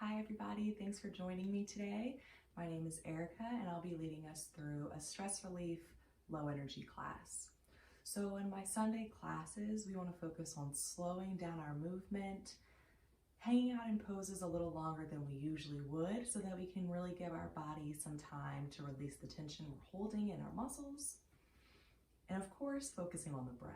Hi everybody, thanks for joining me today. My name is Erica and I'll be leading us through a stress relief low energy class. So in my Sunday classes, we want to focus on slowing down our movement, hanging out in poses a little longer than we usually would so that we can really give our body some time to release the tension we're holding in our muscles, and of course focusing on the breath.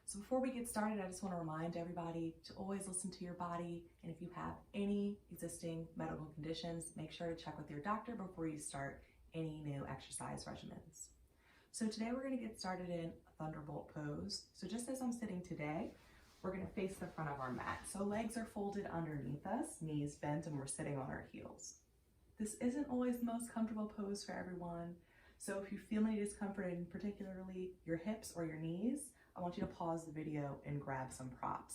So before we get started, I just want to remind everybody to always listen to your body, and if you have any existing medical conditions, make sure to check with your doctor before you start any new exercise regimens. So today we're going to get started in Thunderbolt Pose. So just as I'm sitting today, we're going to face the front of our mat. So legs are folded underneath us, knees bent, and we're sitting on our heels. This isn't always the most comfortable pose for everyone. So if you feel any discomfort in particularly your hips or your knees, I want you to pause the video and grab some props.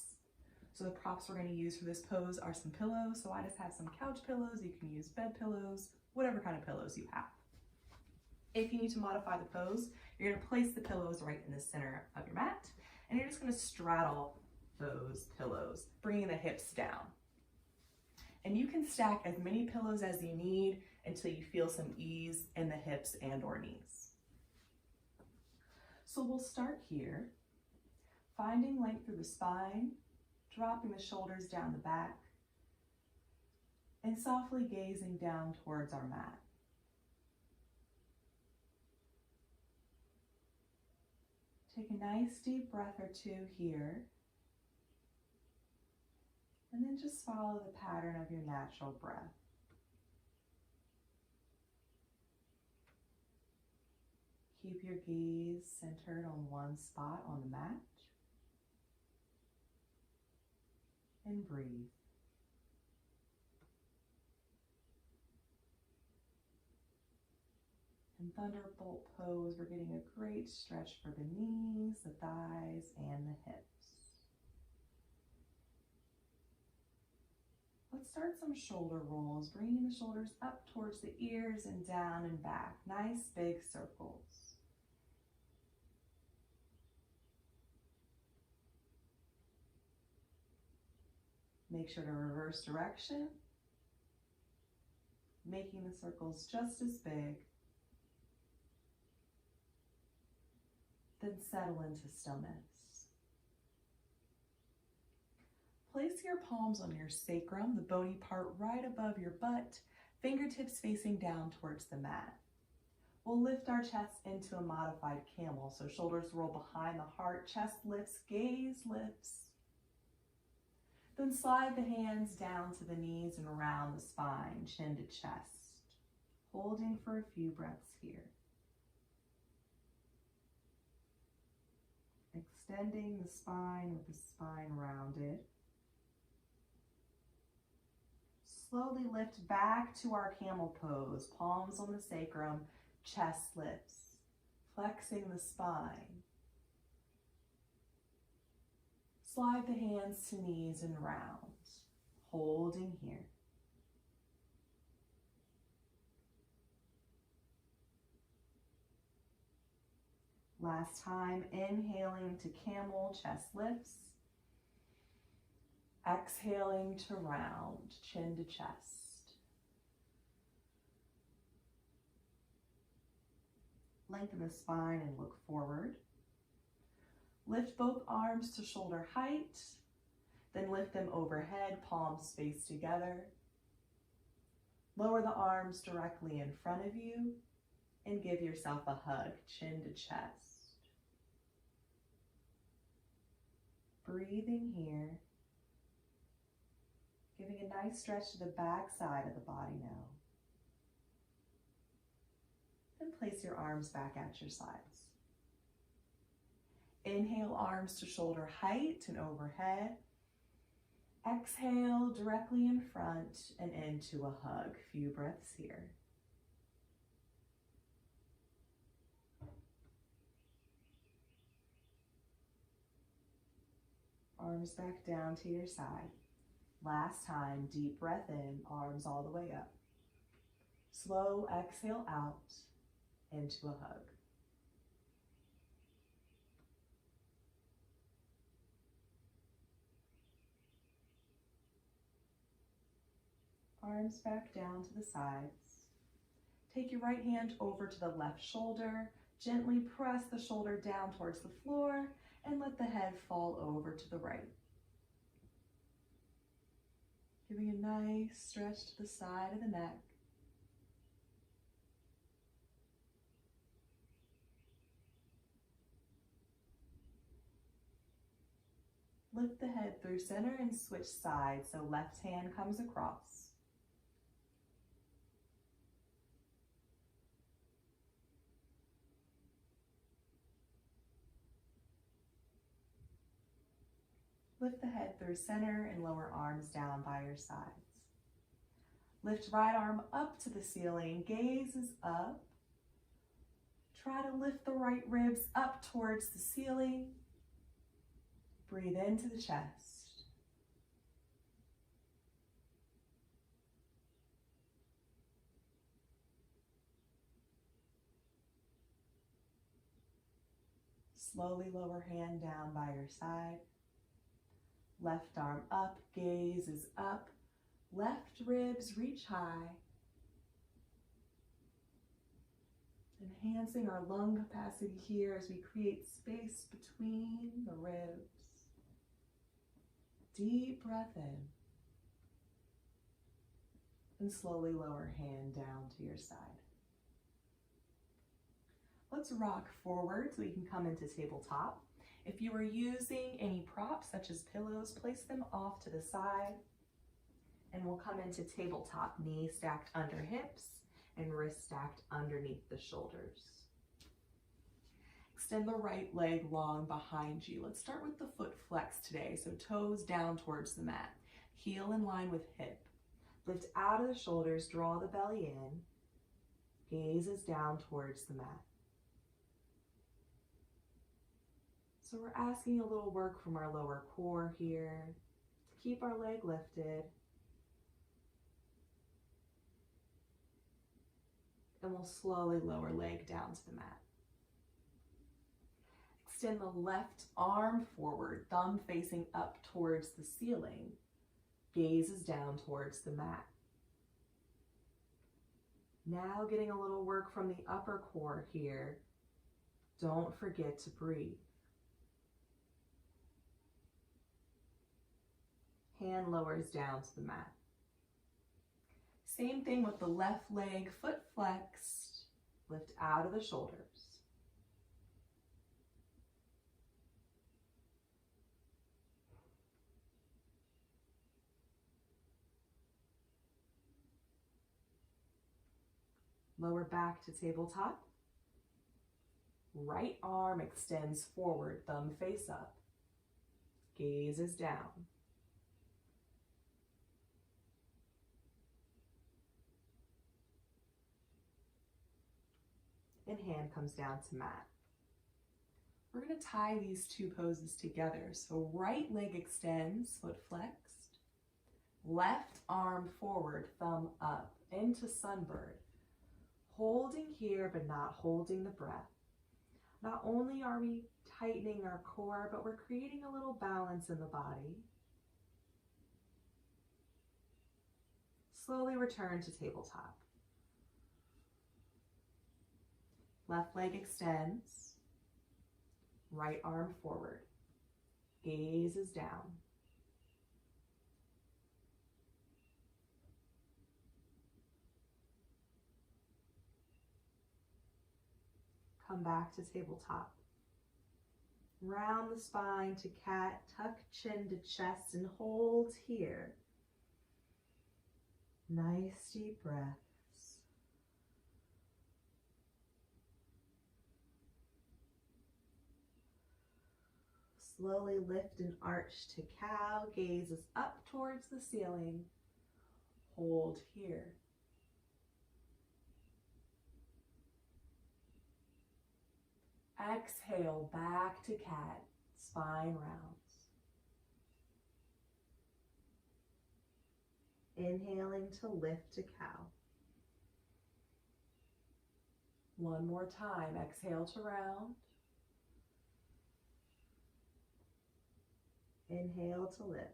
So the props we're going to use for this pose are some pillows. So I just have some couch pillows. You can use bed pillows, whatever kind of pillows you have. If you need to modify the pose, you're going to place the pillows right in the center of your mat, and you're just going to straddle those pillows, bringing the hips down. And you can stack as many pillows as you need until you feel some ease in the hips and or knees. So we'll start here. Finding length through the spine, dropping the shoulders down the back, and softly gazing down towards our mat. Take a nice deep breath or two here, and then just follow the pattern of your natural breath. Keep your gaze centered on one spot on the mat. And breathe. In Thunderbolt Pose, we're getting a great stretch for the knees, the thighs, and the hips. Let's start some shoulder rolls, bringing the shoulders up towards the ears and down and back. Nice big circles. Make sure to reverse direction, making the circles just as big. Then settle into stillness. Place your palms on your sacrum, the bony part right above your butt, fingertips facing down towards the mat. We'll lift our chest into a modified camel, so shoulders roll behind the heart, chest lifts, gaze lifts. Then slide the hands down to the knees and around the spine, chin to chest, holding for a few breaths here. Extending the spine with the spine rounded. Slowly lift back to our camel pose, palms on the sacrum, chest lifts, flexing the spine. Slide the hands to knees and round, holding here. Last time, inhaling to camel, chest lifts. Exhaling to round, chin to chest. Lengthen the spine and look forward. Lift both arms to shoulder height, then lift them overhead, palms spaced together. Lower the arms directly in front of you and give yourself a hug, chin to chest. Breathing here, giving a nice stretch to the back side of the body now. Then place your arms back at your sides. Inhale, arms to shoulder height and overhead. Exhale, directly in front and into a hug. Few breaths here. Arms back down to your side. Last time, deep breath in, arms all the way up. Slow exhale out into a hug. arms back down to the sides. Take your right hand over to the left shoulder. Gently press the shoulder down towards the floor and let the head fall over to the right. Giving a nice stretch to the side of the neck. Lift the head through center and switch sides so left hand comes across. Lift the head through center and lower arms down by your sides. Lift right arm up to the ceiling, gaze is up. Try to lift the right ribs up towards the ceiling. Breathe into the chest. Slowly lower hand down by your side. Left arm up, gaze is up. Left ribs reach high. Enhancing our lung capacity here as we create space between the ribs. Deep breath in. And slowly lower hand down to your side. Let's rock forward so we can come into tabletop. If you are using any props such as pillows, place them off to the side. And we'll come into tabletop, knees stacked under hips and wrists stacked underneath the shoulders. Extend the right leg long behind you. Let's start with the foot flex today. So toes down towards the mat. Heel in line with hip. Lift out of the shoulders, draw the belly in. Gaze is down towards the mat. So we're asking a little work from our lower core here. Keep our leg lifted. And we'll slowly lower leg down to the mat. Extend the left arm forward, thumb facing up towards the ceiling. Gaze is down towards the mat. Now getting a little work from the upper core here. Don't forget to breathe. Hand lowers down to the mat. Same thing with the left leg, foot flexed, lift out of the shoulders. Lower back to tabletop. Right arm extends forward, thumb face up. Gaze is down. And hand comes down to mat. We're going to tie these two poses together. So right leg extends, foot flexed. Left arm forward, thumb up into sunbird. Holding here, but not holding the breath. Not only are we tightening our core, but we're creating a little balance in the body. Slowly return to tabletop. Left leg extends, right arm forward, gaze is down. Come back to tabletop. Round the spine to cat, tuck chin to chest and hold here. Nice deep breath. Slowly lift and arch to cow, gaze is up towards the ceiling. Hold here. Exhale, back to cat, spine rounds. Inhaling to lift to cow. One more time, exhale to round. Inhale to lift.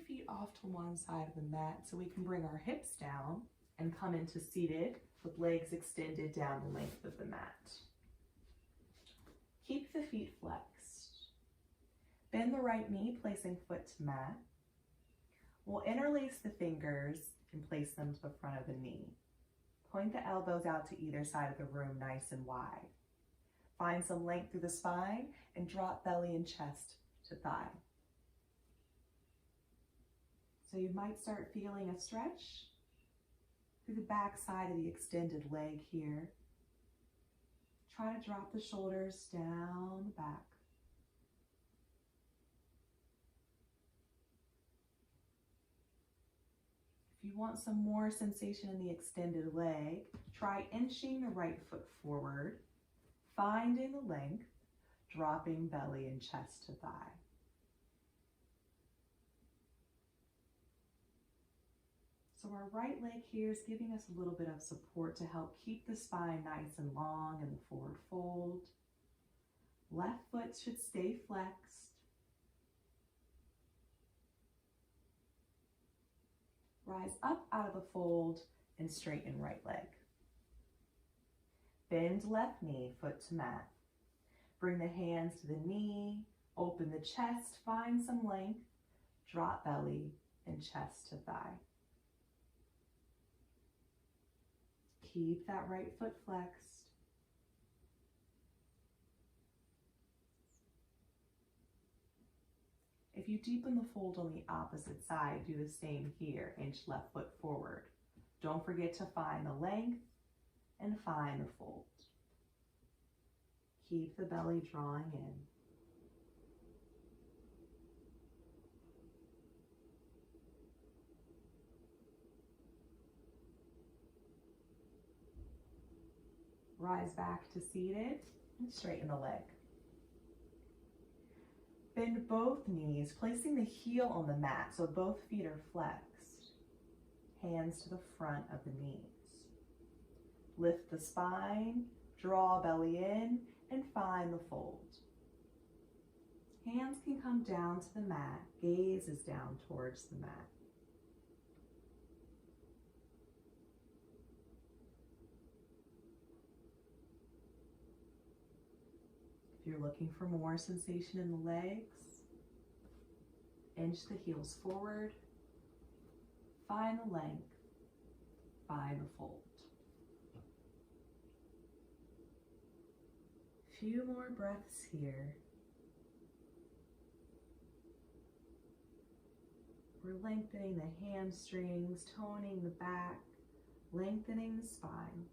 feet off to one side of the mat so we can bring our hips down and come into seated with legs extended down the length of the mat. Keep the feet flexed. Bend the right knee, placing foot to mat. We'll interlace the fingers and place them to the front of the knee. Point the elbows out to either side of the room nice and wide. Find some length through the spine and drop belly and chest to thigh. So you might start feeling a stretch through the back side of the extended leg here. Try to drop the shoulders down the back. If you want some more sensation in the extended leg, try inching the right foot forward, finding the length, dropping belly and chest to thigh. So our right leg here is giving us a little bit of support to help keep the spine nice and long in the forward fold. Left foot should stay flexed. Rise up out of the fold and straighten right leg. Bend left knee, foot to mat. Bring the hands to the knee, open the chest, find some length, drop belly and chest to thigh. Keep that right foot flexed. If you deepen the fold on the opposite side, do the same here. Inch left foot forward. Don't forget to find the length and find the fold. Keep the belly drawing in. Rise back to seated and straighten the leg. Bend both knees, placing the heel on the mat so both feet are flexed. Hands to the front of the knees. Lift the spine, draw belly in, and find the fold. Hands can come down to the mat, gaze is down towards the mat. If you're looking for more sensation in the legs, inch the heels forward, find the length, find the fold. Few more breaths here. We're lengthening the hamstrings, toning the back, lengthening the spine.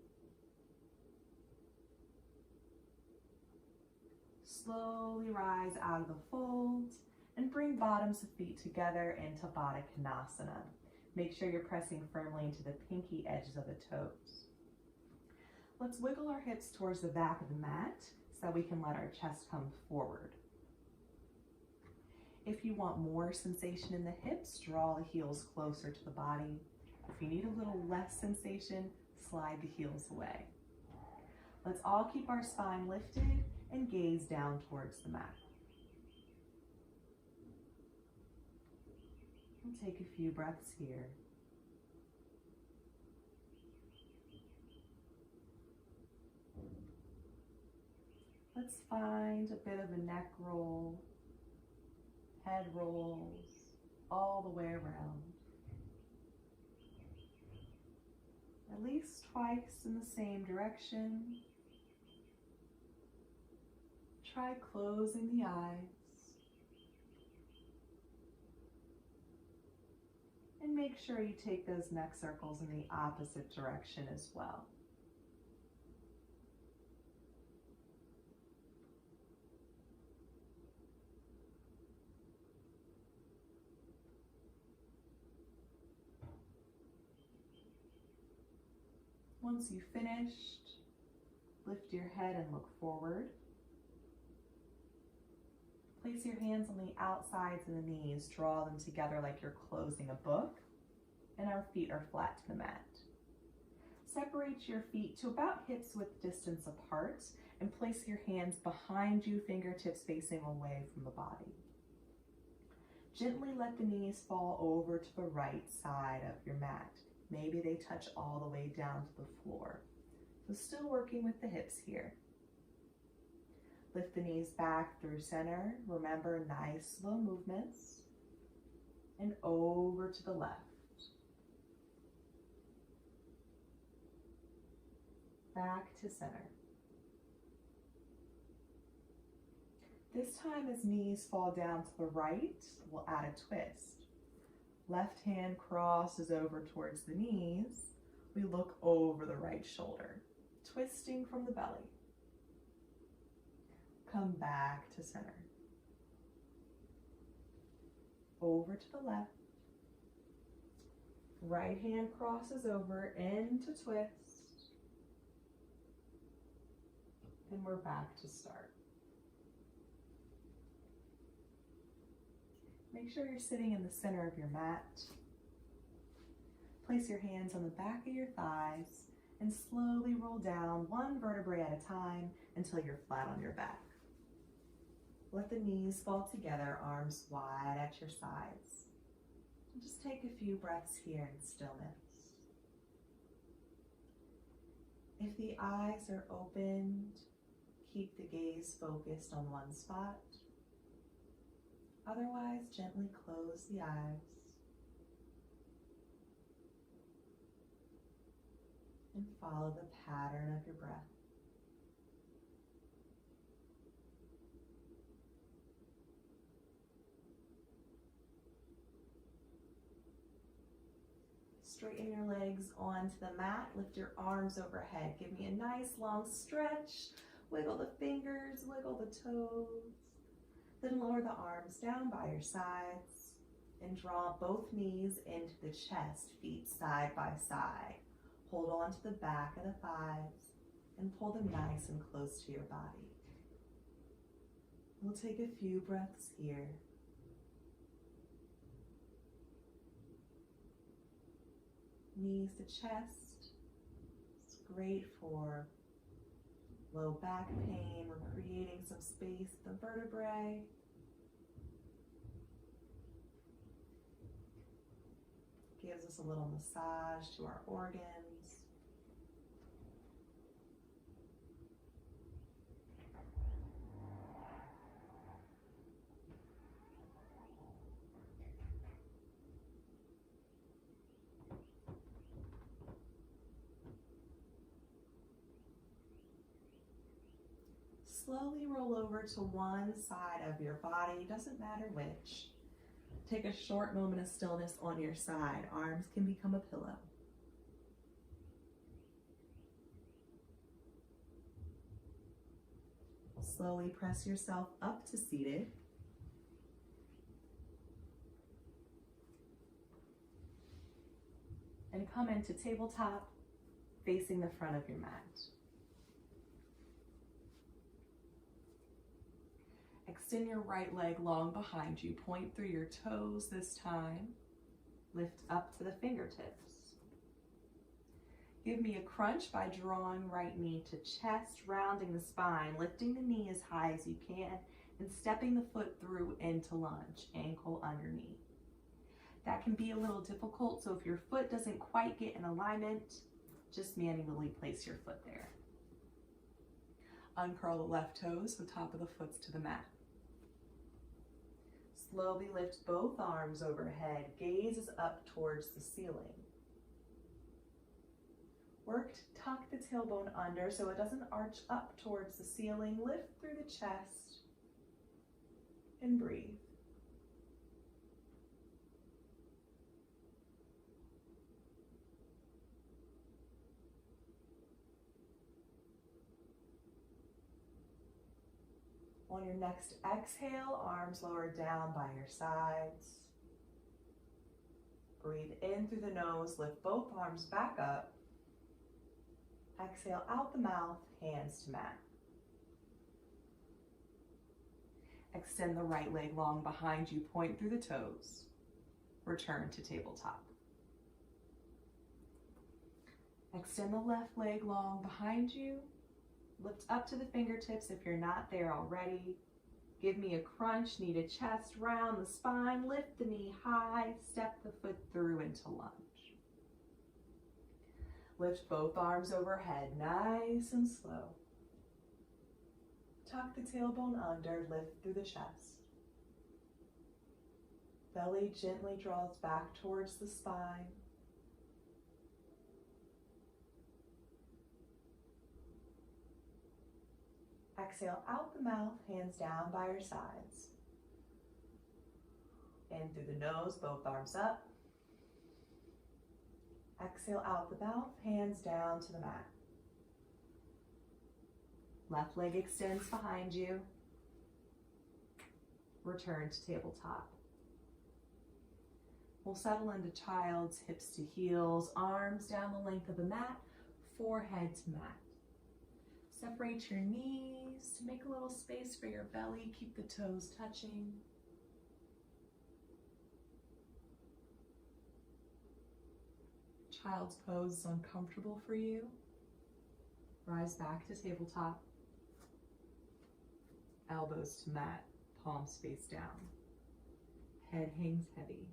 Slowly rise out of the fold and bring bottoms of feet together into Baddha Konasana. Make sure you're pressing firmly into the pinky edges of the toes. Let's wiggle our hips towards the back of the mat so that we can let our chest come forward. If you want more sensation in the hips, draw the heels closer to the body. If you need a little less sensation, slide the heels away. Let's all keep our spine lifted and gaze down towards the mat. And take a few breaths here. Let's find a bit of a neck roll, head rolls, all the way around. At least twice in the same direction. Try closing the eyes. And make sure you take those neck circles in the opposite direction as well. Once you've finished, lift your head and look forward. Place your hands on the outsides of the knees, draw them together like you're closing a book, and our feet are flat to the mat. Separate your feet to about hips width distance apart and place your hands behind you, fingertips facing away from the body. Gently let the knees fall over to the right side of your mat. Maybe they touch all the way down to the floor. So still working with the hips here. Lift the knees back through center. Remember, nice slow movements. And over to the left. Back to center. This time as knees fall down to the right, we'll add a twist. Left hand crosses over towards the knees. We look over the right shoulder, twisting from the belly. Come back to center. Over to the left. Right hand crosses over into twist. And we're back to start. Make sure you're sitting in the center of your mat. Place your hands on the back of your thighs and slowly roll down one vertebrae at a time until you're flat on your back. Let the knees fall together, arms wide at your sides. And just take a few breaths here in stillness. If the eyes are opened, keep the gaze focused on one spot. Otherwise, gently close the eyes and follow the pattern of your breath. Straighten your legs onto the mat, lift your arms overhead. Give me a nice long stretch. Wiggle the fingers, wiggle the toes. Then lower the arms down by your sides and draw both knees into the chest, feet side by side. Hold on to the back of the thighs and pull them nice and close to your body. We'll take a few breaths here. Knees to chest. It's great for low back pain. We're creating some space at the vertebrae. Gives us a little massage to our organs. Slowly roll over to one side of your body, doesn't matter which. Take a short moment of stillness on your side. Arms can become a pillow. Slowly press yourself up to seated. And come into tabletop, facing the front of your mat. Extend your right leg long behind you. Point through your toes this time. Lift up to the fingertips. Give me a crunch by drawing right knee to chest, rounding the spine, lifting the knee as high as you can, and stepping the foot through into lunge, ankle under knee. That can be a little difficult, so if your foot doesn't quite get in alignment, just manually place your foot there. Uncurl the left toes, so top of the foot's to the mat. Slowly lift both arms overhead, gaze is up towards the ceiling. Work to tuck the tailbone under so it doesn't arch up towards the ceiling. Lift through the chest and breathe. On your next exhale, arms lowered down by your sides. Breathe in through the nose, lift both arms back up. Exhale out the mouth, hands to mat. Extend the right leg long behind you, point through the toes. Return to tabletop. Extend the left leg long behind you. Lift up to the fingertips if you're not there already. Give me a crunch, knee to chest, round the spine, lift the knee high, step the foot through into lunge. Lift both arms overhead, nice and slow. Tuck the tailbone under, lift through the chest. Belly gently draws back towards the spine. Exhale out the mouth, hands down by your sides. In through the nose, both arms up. Exhale out the mouth, hands down to the mat. Left leg extends behind you. Return to tabletop. We'll settle into child's, hips to heels, arms down the length of the mat, forehead to mat. Separate your knees to make a little space for your belly. Keep the toes touching. Child's pose is uncomfortable for you. Rise back to tabletop. Elbows to mat, palms face down. Head hangs heavy.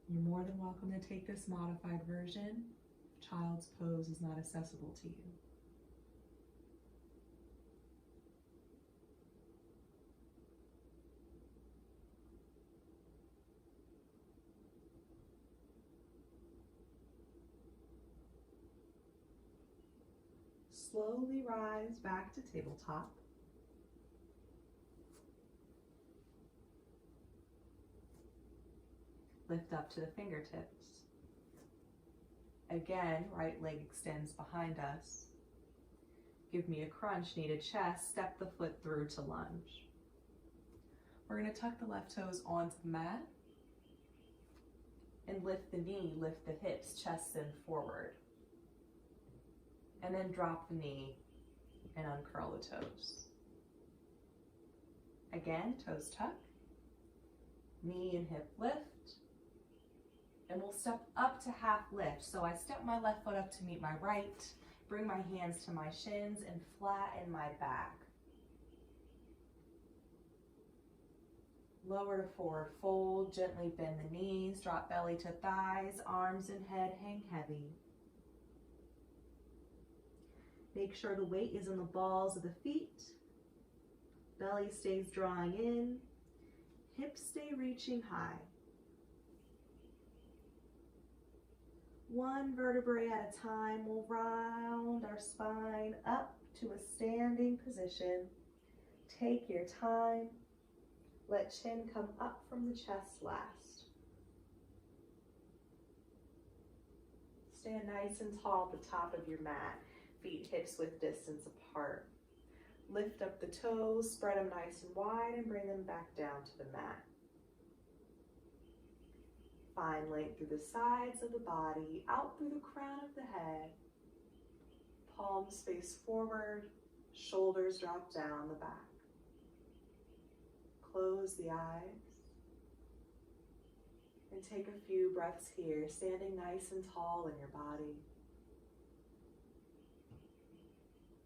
You're more than welcome to take this modified version. Child's pose is not accessible to you. Slowly rise back to tabletop. Lift up to the fingertips. Again, right leg extends behind us. Give me a crunch, knee to chest, step the foot through to lunge. We're going to tuck the left toes onto the mat and lift the knee, lift the hips, chest in forward. And then drop the knee and uncurl the toes. Again, toes tuck, knee and hip lift. And we'll step up to half lift. So I step my left foot up to meet my right, bring my hands to my shins and flatten my back. Lower to forward fold, gently bend the knees, drop belly to thighs, arms and head hang heavy. Make sure the weight is in the balls of the feet. Belly stays drawing in, hips stay reaching high. One vertebrae at a time, we'll round our spine up to a standing position. Take your time. Let chin come up from the chest last. Stand nice and tall at the top of your mat. Feet hips width distance apart. Lift up the toes, spread them nice and wide, and bring them back down to the mat. Find length through the sides of the body, out through the crown of the head. Palms face forward, shoulders drop down the back. Close the eyes. And take a few breaths here, standing nice and tall in your body.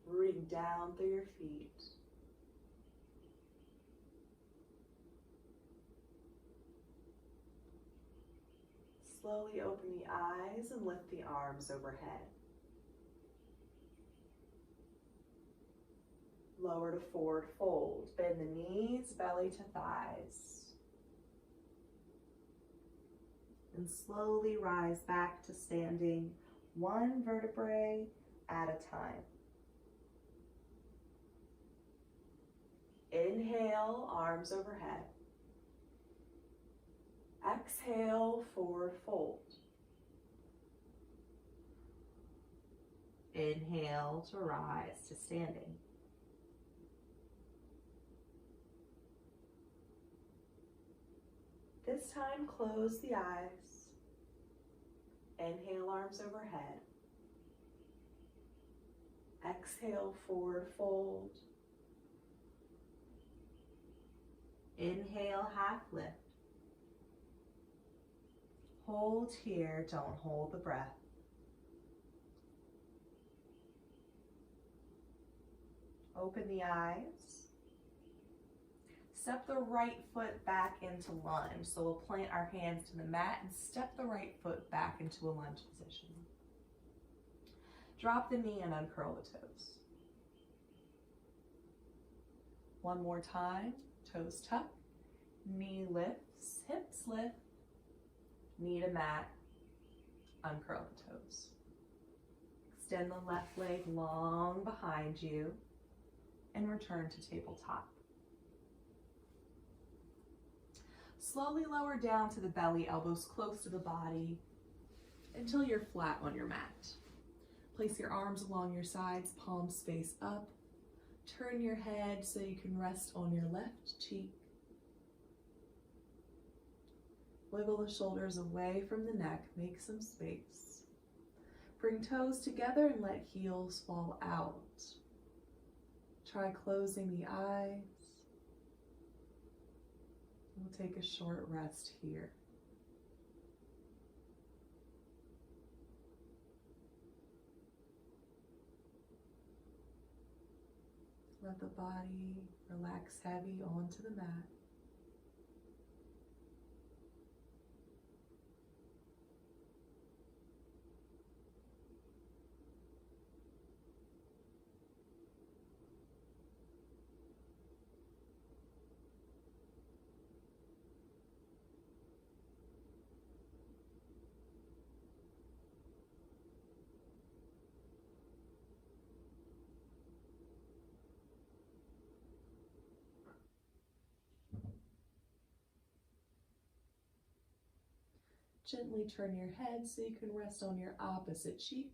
Rooting down through your feet. Slowly open the eyes and lift the arms overhead. Lower to forward fold. Bend the knees, belly to thighs. And slowly rise back to standing, one vertebrae at a time. Inhale, arms overhead. Exhale, forward fold. Inhale to rise to standing. This time, close the eyes. Inhale, arms overhead. Exhale, forward fold. Inhale, half lift. Hold here, don't hold the breath. Open the eyes. Step the right foot back into lunge. So we'll plant our hands to the mat and step the right foot back into a lunge position. Drop the knee and uncurl the toes. One more time. Toes tuck. Knee lifts. Hips lift. Knee to mat. Uncurl the toes. Extend the left leg long behind you and return to tabletop. Slowly lower down to the belly, elbows close to the body until you're flat on your mat. Place your arms along your sides, palms face up. Turn your head so you can rest on your left cheek. Wiggle the shoulders away from the neck, make some space. Bring toes together and let heels fall out. Try closing the eyes. We'll take a short rest here. Let the body relax heavy onto the mat. Gently turn your head so you can rest on your opposite cheek.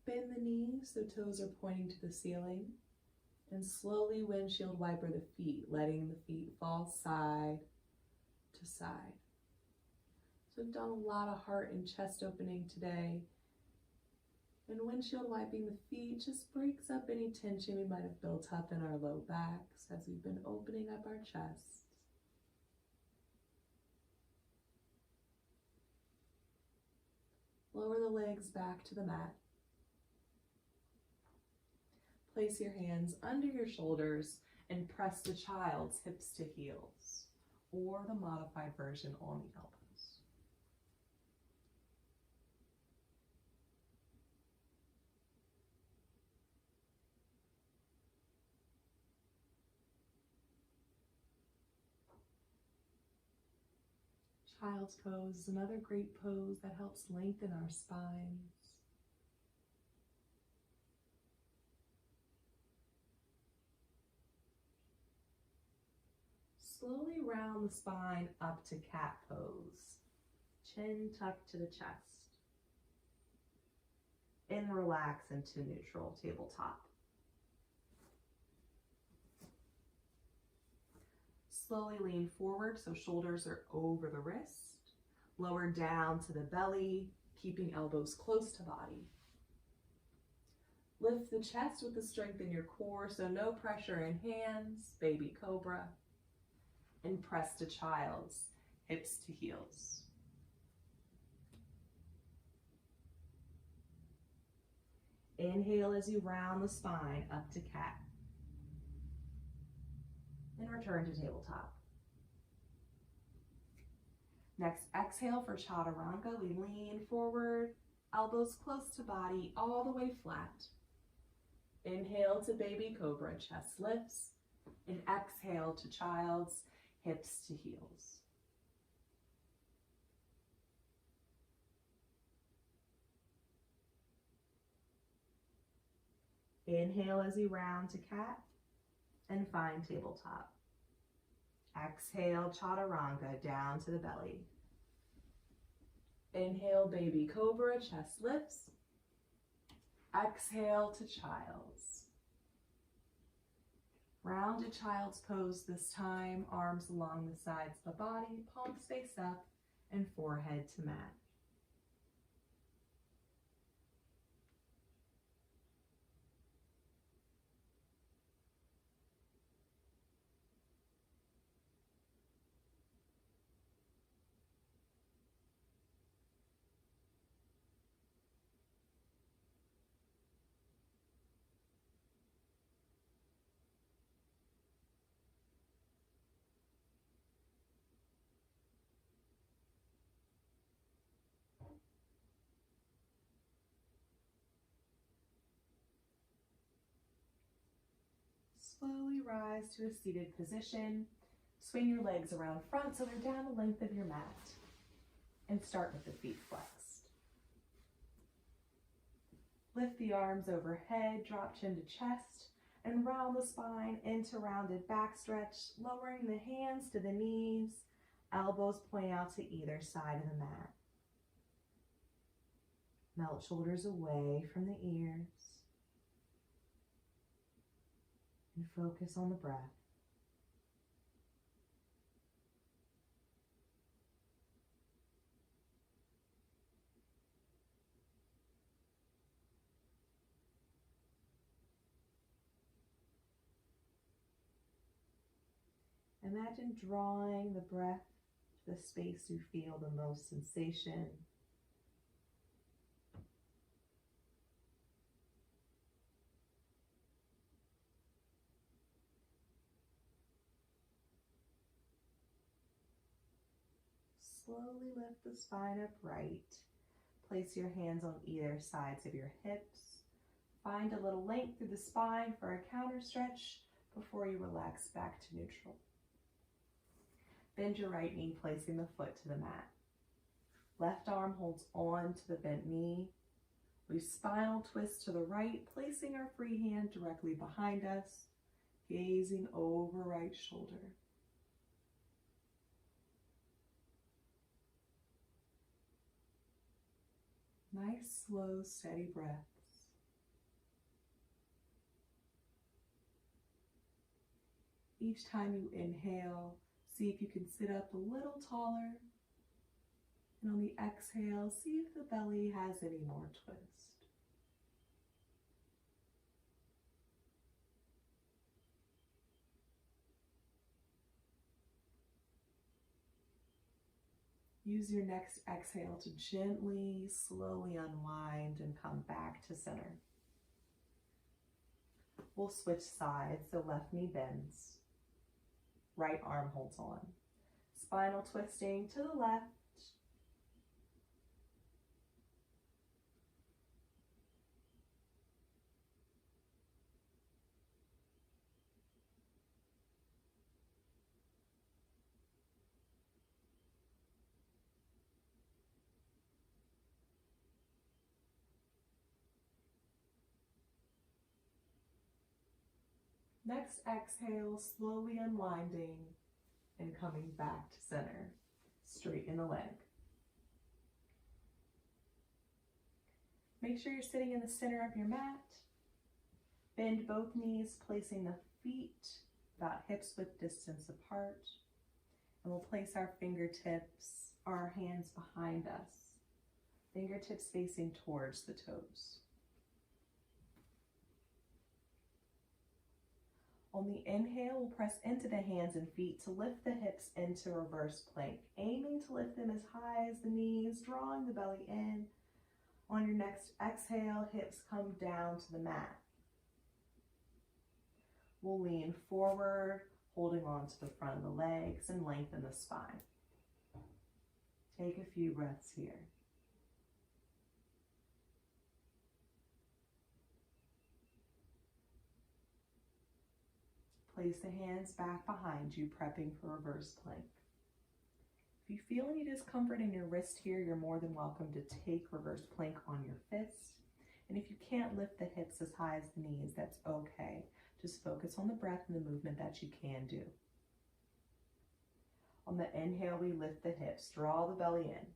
Bend the knees so toes are pointing to the ceiling, and slowly windshield wiper the feet, letting the feet fall side to side. So we've done a lot of heart and chest opening today, and windshield wiping the feet just breaks up any tension we might have built up in our low backs as we've been opening up our chests. Lower the legs back to the mat. Place your hands under your shoulders and press to child's, hips to heels, or the modified version on the elbows. Child's pose is another great pose that helps lengthen our spines. Slowly round the spine up to cat pose. Chin tucked to the chest. And relax into neutral tabletop. Slowly lean forward so shoulders are over the wrist. Lower down to the belly, keeping elbows close to body. Lift the chest with the strength in your core, so no pressure in hands, baby cobra. And press to child's, hips to heels. Inhale as you round the spine up to cat. And return to tabletop. Next, exhale for chaturanga. We lean forward, elbows close to body, all the way flat. Inhale to baby cobra, chest lifts. And exhale to child's, hips to heels. Inhale as you round to cat and find tabletop. Exhale, chaturanga, down to the belly. Inhale, baby cobra, chest lifts. Exhale to child's. Rounded child's pose this time, arms along the sides of the body, palms face up, and forehead to mat. Slowly rise to a seated position. Swing your legs around front so they're down the length of your mat. And start with the feet flexed. Lift the arms overhead, drop chin to chest, and round the spine into rounded back stretch, lowering the hands to the knees, elbows point out to either side of the mat. Melt shoulders away from the ears. And focus on the breath. Imagine drawing the breath to the space you feel the most sensation. Slowly lift the spine upright. Place your hands on either sides of your hips. Find a little length through the spine for a counter stretch before you relax back to neutral. Bend your right knee, placing the foot to the mat. Left arm holds on to the bent knee. We spinal twist to the right, placing our free hand directly behind us, gazing over right shoulder. Nice, slow, steady breaths. Each time you inhale, see if you can sit up a little taller. And on the exhale, see if the belly has any more twist. Use your next exhale to gently, slowly unwind and come back to center. We'll switch sides, so left knee bends. Right arm holds on. Spinal twisting to the left. Next exhale, slowly unwinding and coming back to center. Straighten the leg. Make sure you're sitting in the center of your mat. Bend both knees, placing the feet about hips width distance apart. And we'll place our fingertips, our hands behind us. Fingertips facing towards the toes. On the inhale, we'll press into the hands and feet to lift the hips into reverse plank, aiming to lift them as high as the knees, drawing the belly in. On your next exhale, hips come down to the mat. We'll lean forward, holding on to the front of the legs and lengthen the spine. Take a few breaths here. Place the hands back behind you, prepping for reverse plank. If you feel any discomfort in your wrist here, you're more than welcome to take reverse plank on your fist. And if you can't lift the hips as high as the knees, that's okay. Just focus on the breath and the movement that you can do. On the inhale, we lift the hips, draw the belly in.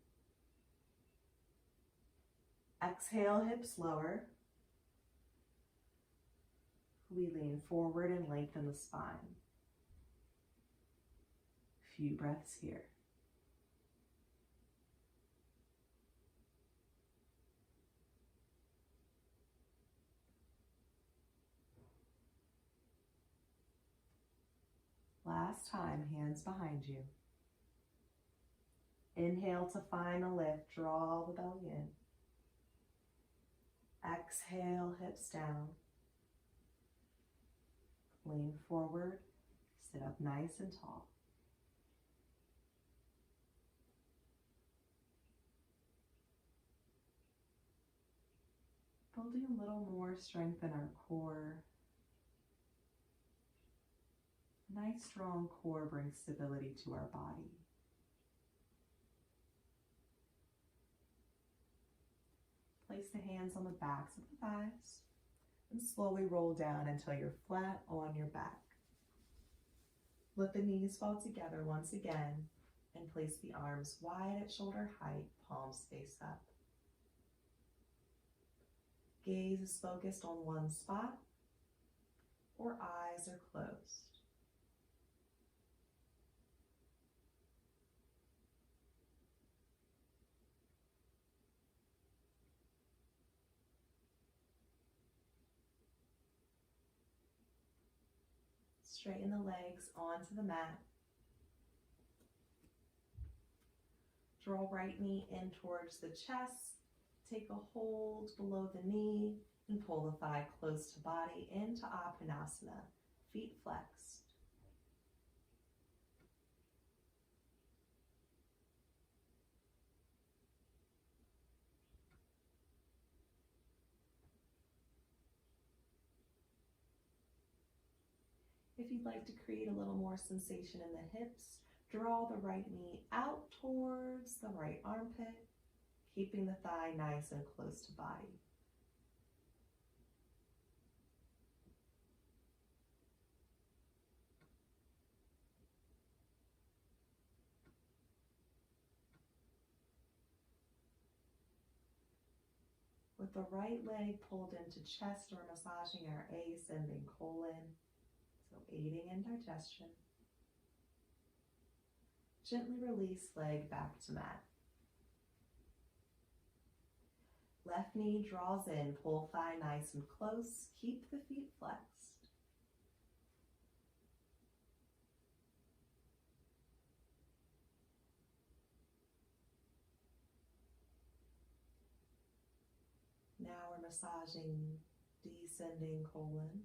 Exhale, hips lower. We lean forward and lengthen the spine. Few breaths here. Last time, hands behind you. Inhale to find a lift, draw the belly in. Exhale, hips down. Lean forward, sit up nice and tall. Building a little more strength in our core. A nice strong core brings stability to our body. Place the hands on the backs of the thighs and slowly roll down until you're flat on your back. Let the knees fall together once again and place the arms wide at shoulder height, palms face up. Gaze is focused on one spot or eyes are closed. Straighten the legs onto the mat. Draw right knee in towards the chest. Take a hold below the knee and pull the thigh close to body into Appanasana, feet flexed. If you'd like to create a little more sensation in the hips, draw the right knee out towards the right armpit, keeping the thigh nice and close to body. With the right leg pulled into chest, or massaging our ascending colon, so aiding in digestion. Gently release leg back to mat. Left knee draws in, pull thigh nice and close, keep the feet flexed. Now we're massaging descending colon.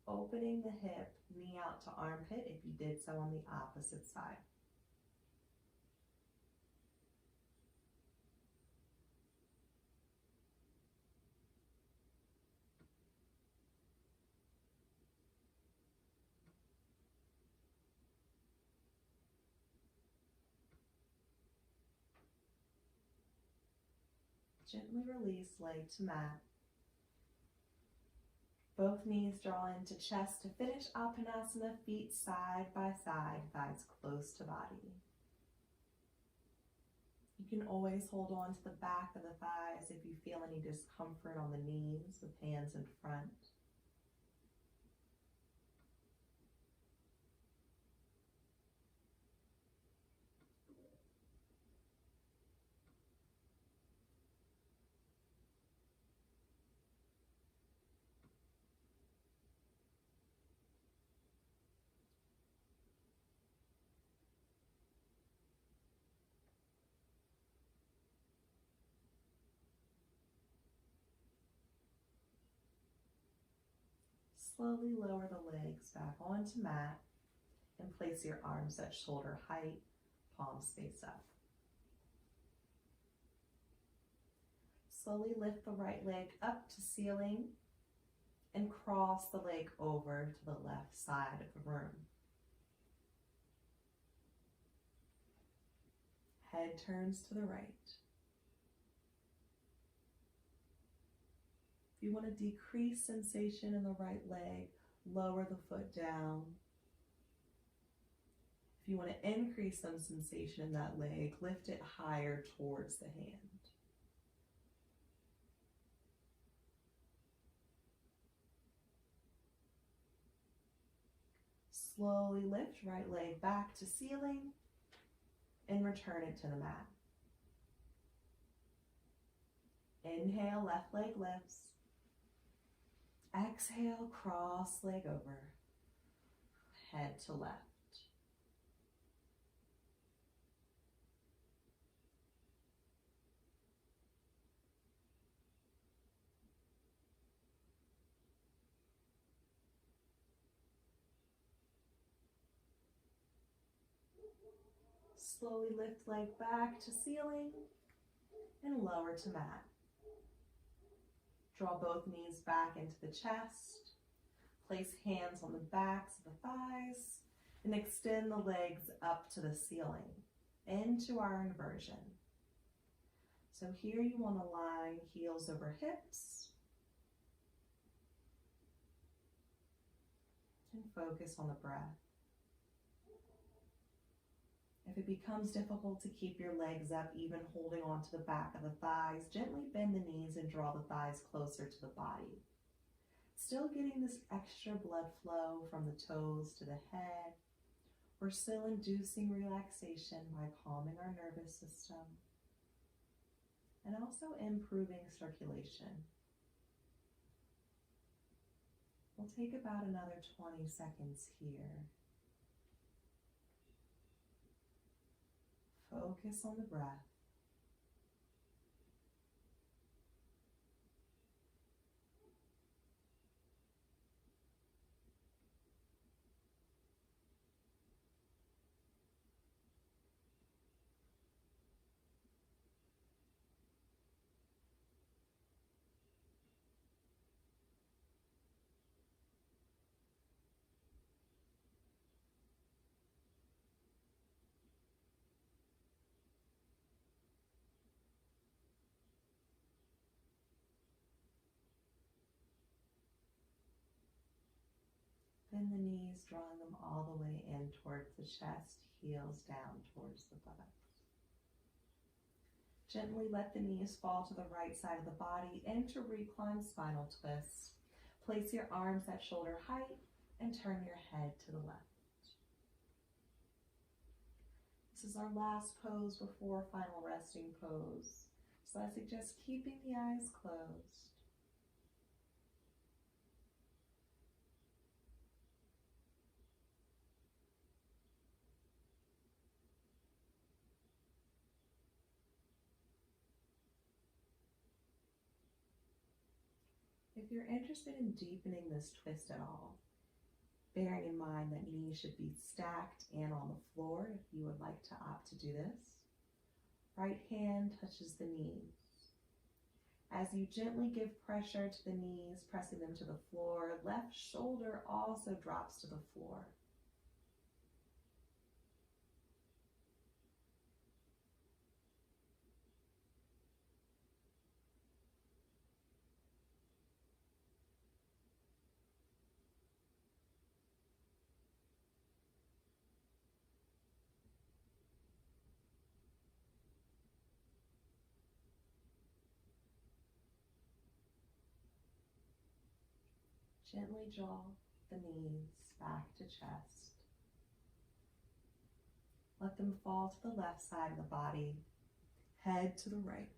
Opening the hip, knee out to armpit if you did so on the opposite side. Gently release leg to mat. Both knees draw into chest to finish Appanasana, feet side by side, thighs close to body. You can always hold on to the back of the thighs if you feel any discomfort on the knees with hands in front. Slowly lower the legs back onto mat and place your arms at shoulder height, palms face up. Slowly lift the right leg up to ceiling and cross the leg over to the left side of the room. Head turns to the right. If you want to decrease sensation in the right leg, lower the foot down. If you want to increase some sensation in that leg, lift it higher towards the hand. Slowly lift right leg back to ceiling and return it to the mat. Inhale, left leg lifts. Exhale, cross leg over, head to left. Slowly lift leg back to ceiling and lower to mat. Draw both knees back into the chest. Place hands on the backs of the thighs and extend the legs up to the ceiling into our inversion. So here you want to line heels over hips and focus on the breath. If it becomes difficult to keep your legs up, even holding onto the back of the thighs, gently bend the knees and draw the thighs closer to the body. Still getting this extra blood flow from the toes to the head. We're still inducing relaxation by calming our nervous system and also improving circulation. We'll take about another 20 seconds here. Focus on the breath. Bend the knees, drawing them all the way in towards the chest, heels down towards the buttocks. Gently let the knees fall to the right side of the body into recline spinal twist. Place your arms at shoulder height and turn your head to the left. This is our last pose before final resting pose. So I suggest keeping the eyes closed. If you're interested in deepening this twist at all, bearing in mind that knees should be stacked and on the floor if you would like to opt to do this, right hand touches the knees. As you gently give pressure to the knees, pressing them to the floor, left shoulder also drops to the floor. Gently draw the knees back to chest. Let them fall to the left side of the body, head to the right.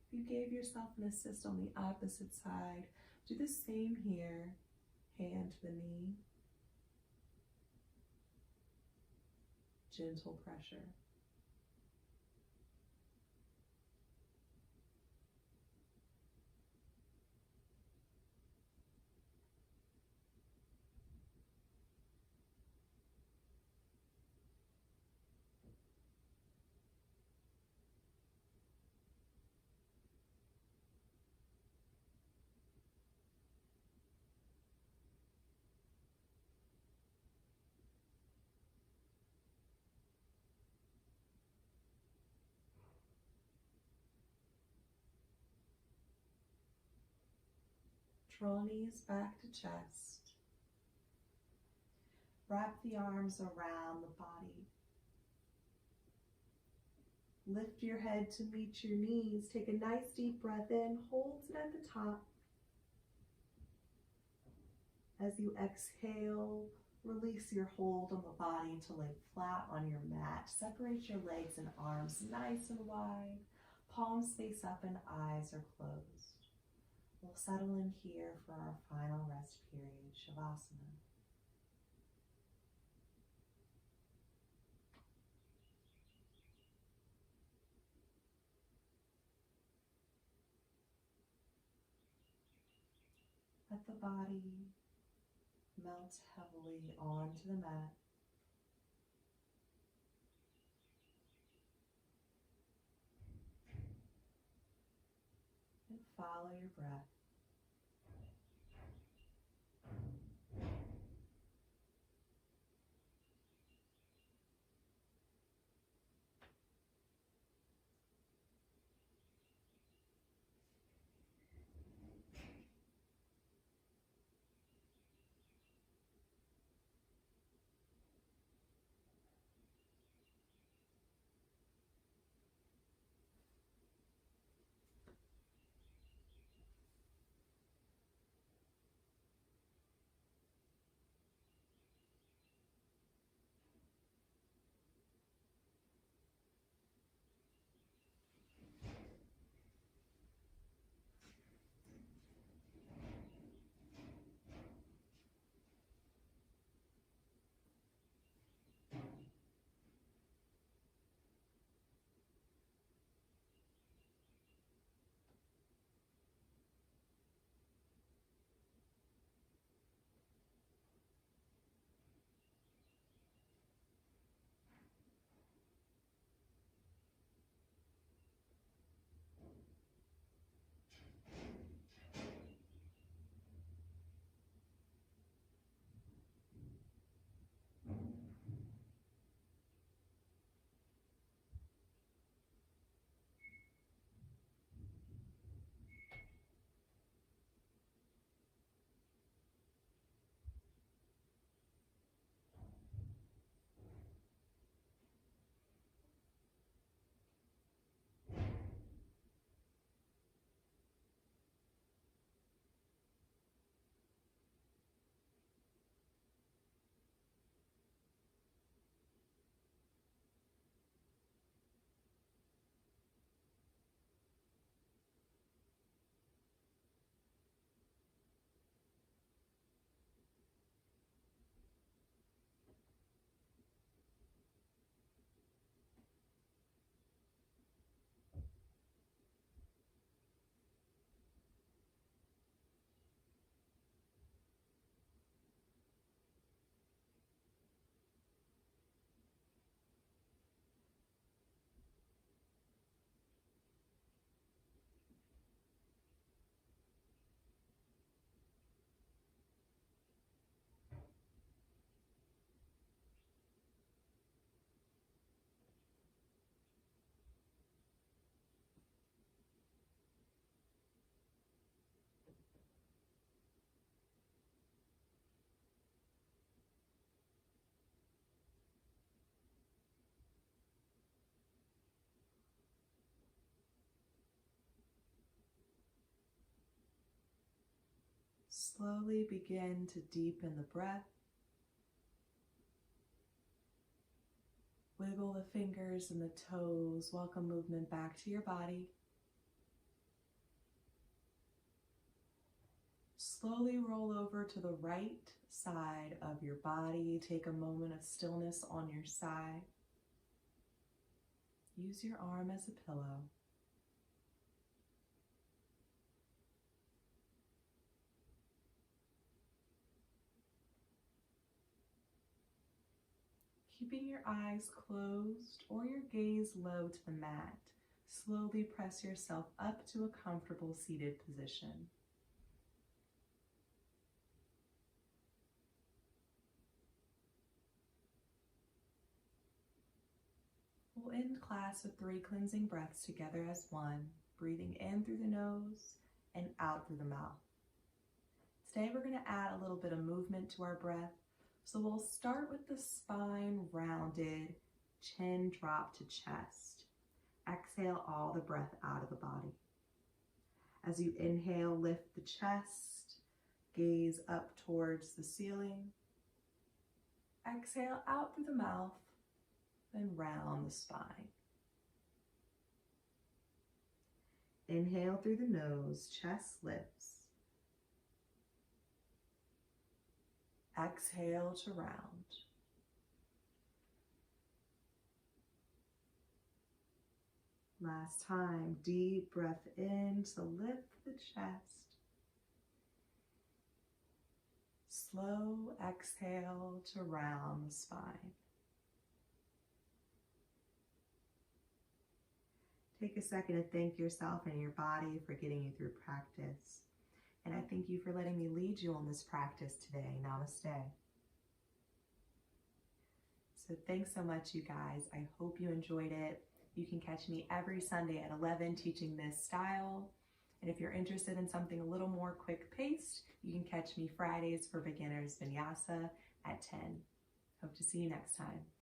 If you gave yourself an assist on the opposite side, do the same here, hand to the knee. Gentle pressure. Draw knees back to chest. Wrap the arms around the body. Lift your head to meet your knees. Take a nice deep breath in. Hold it at the top. As you exhale, release your hold on the body to lay flat on your mat. Separate your legs and arms nice and wide. Palms face up and eyes are closed. We'll settle in here for our final rest period, Shavasana. Let the body melt heavily onto the mat. And follow your breath. Slowly begin to deepen the breath. Wiggle the fingers and the toes. Welcome movement back to your body. Slowly roll over to the right side of your body. Take a moment of stillness on your side. Use your arm as a pillow. Keeping your eyes closed or your gaze low to the mat, slowly press yourself up to a comfortable seated position. We'll end class with 3 cleansing breaths together as one, breathing in through the nose and out through the mouth. today we're going to add a little bit of movement to our breath. So we'll start with the spine rounded, chin drop to chest. Exhale all the breath out of the body. As you inhale, lift the chest, gaze up towards the ceiling. Exhale out through the mouth, then round the spine. Inhale through the nose, chest lifts. Exhale to round. Last time, deep breath in to lift the chest. Slow exhale to round the spine. Take a second to thank yourself and your body for getting you through practice. And I thank you for letting me lead you on this practice today. Namaste. So thanks so much, you guys. I hope you enjoyed it. You can catch me every Sunday at 11 teaching this style. And if you're interested in something a little more quick-paced, you can catch me Fridays for beginners vinyasa at 10. Hope to see you next time.